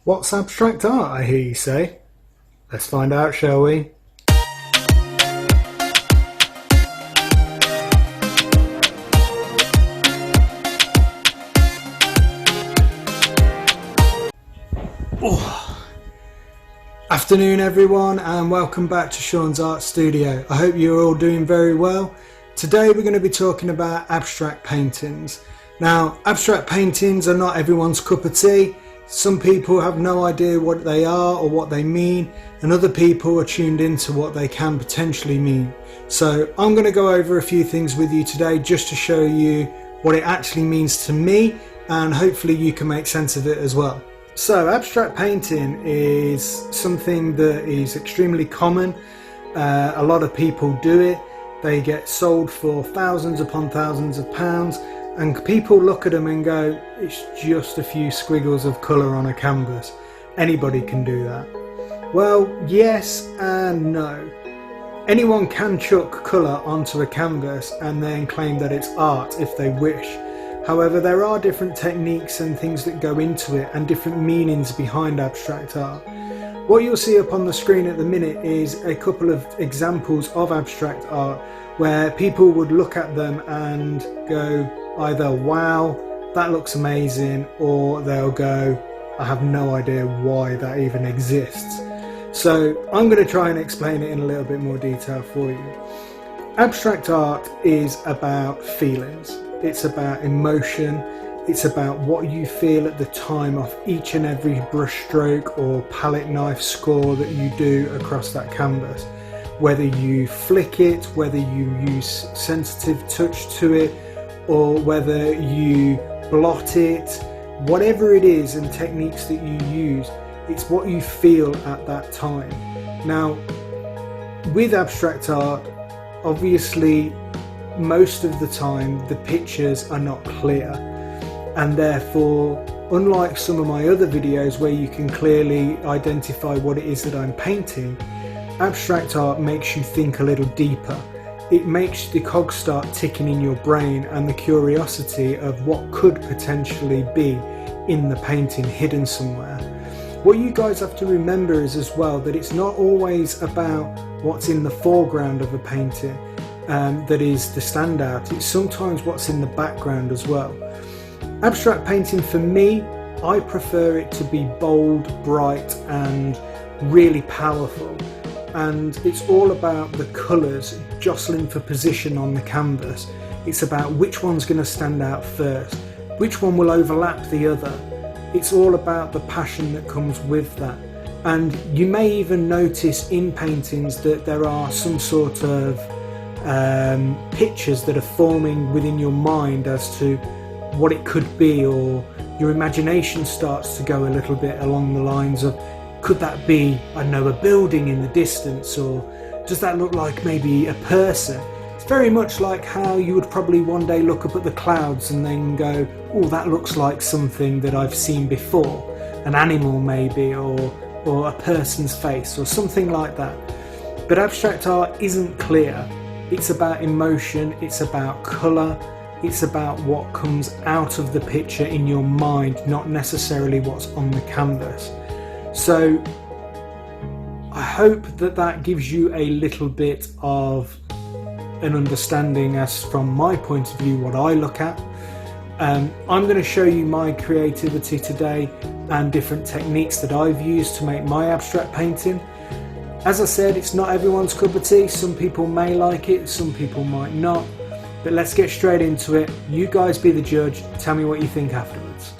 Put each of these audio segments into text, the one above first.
What's abstract art, I hear you say? Let's find out, shall we? Afternoon everyone, and welcome back to Sean's Art Studio. I hope you're all doing very well. Today we're going to be talking about abstract paintings. Now, abstract paintings are not everyone's cup of tea. Some people have no idea what they are or what they mean, and other people are tuned into what they can potentially mean. So I'm going to go over a few things with you today just to show you what it actually means to me, and hopefully you can make sense of it as well. So abstract painting is something that is extremely common. A lot of people do it. They get sold for thousands upon thousands of pounds, and people look at them and go, it's just a few squiggles of colour on a canvas. Anybody can do that. Well, yes and no. Anyone can chuck colour onto a canvas and then claim that it's art if they wish. However, there are different techniques and things that go into it, and different meanings behind abstract art. What you'll see up on the screen at the minute is a couple of examples of abstract art where people would look at them and go either, wow, that looks amazing, or they'll go, I have no idea why that even exists. So I'm going to try and explain it in a little bit more detail for you. Abstract art is about feelings. It's about emotion. It's about what you feel at the time of each and every brush stroke or palette knife score that you do across that canvas. Whether you flick it, whether you use sensitive touch to it, or whether you blot it, whatever it is and techniques that you use, it's what you feel at that time. Now, with abstract art, obviously, most of the time the pictures are not clear, and therefore, unlike some of my other videos where you can clearly identify what it is that I'm painting, abstract art makes you think a little deeper. It makes the cogs start ticking in your brain, and the curiosity of what could potentially be in the painting hidden somewhere. What you guys have to remember is as well that it's not always about what's in the foreground of a painting that is the standout. It's sometimes what's in the background as well. Abstract painting, for me, I prefer it to be bold, bright and really powerful, and it's all about the colours jostling for position on the canvas. It's about which one's going to stand out first, which one will overlap the other. It's all about the passion that comes with that. And you may even notice in paintings that there are some sort of pictures that are forming within your mind as to what it could be, or your imagination starts to go a little bit along the lines of, could that be, I don't know, a building in the distance, or does that look like maybe a person? It's very much like how you would probably one day look up at the clouds and then go, oh, that looks like something that I've seen before, an animal maybe, or a person's face or something like that. But abstract art isn't clear. It's about emotion, it's about colour, it's about what comes out of the picture in your mind, not necessarily what's on the canvas. So I hope that that gives you a little bit of an understanding as from my point of view what I look at. I'm going to show you my creativity today and different techniques that I've used to make my abstract painting. As I said, it's not everyone's cup of tea. Some people may like it, some people might not. But let's get straight into it. You guys be the judge. Tell me what you think afterwards.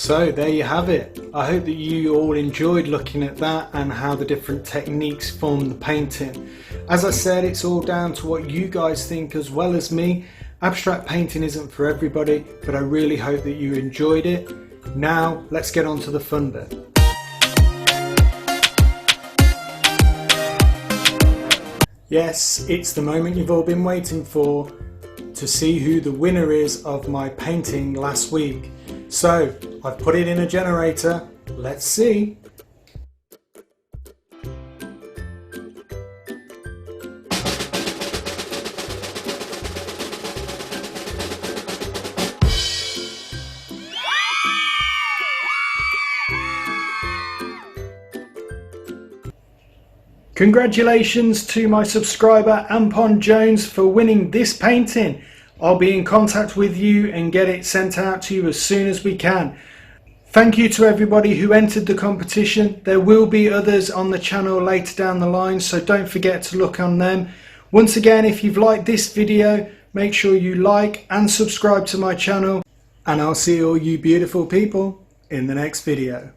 So there you have it. I hope that you all enjoyed looking at that and how the different techniques form the painting. As I said, it's all down to what you guys think as well as me. Abstract painting isn't for everybody, but I really hope that you enjoyed it. Now let's get on to the fun bit. Yes, it's the moment you've all been waiting for, to see who the winner is of my painting last week. So I've put it in a generator. Let's see. Congratulations to my subscriber Ampon Jones for winning this painting. I'll be in contact with you and get it sent out to you as soon as we can. Thank you to everybody who entered the competition. There will be others on the channel later down the line, so don't forget to look on them. Once again, if you've liked this video, make sure you like and subscribe to my channel, and I'll see all you beautiful people in the next video.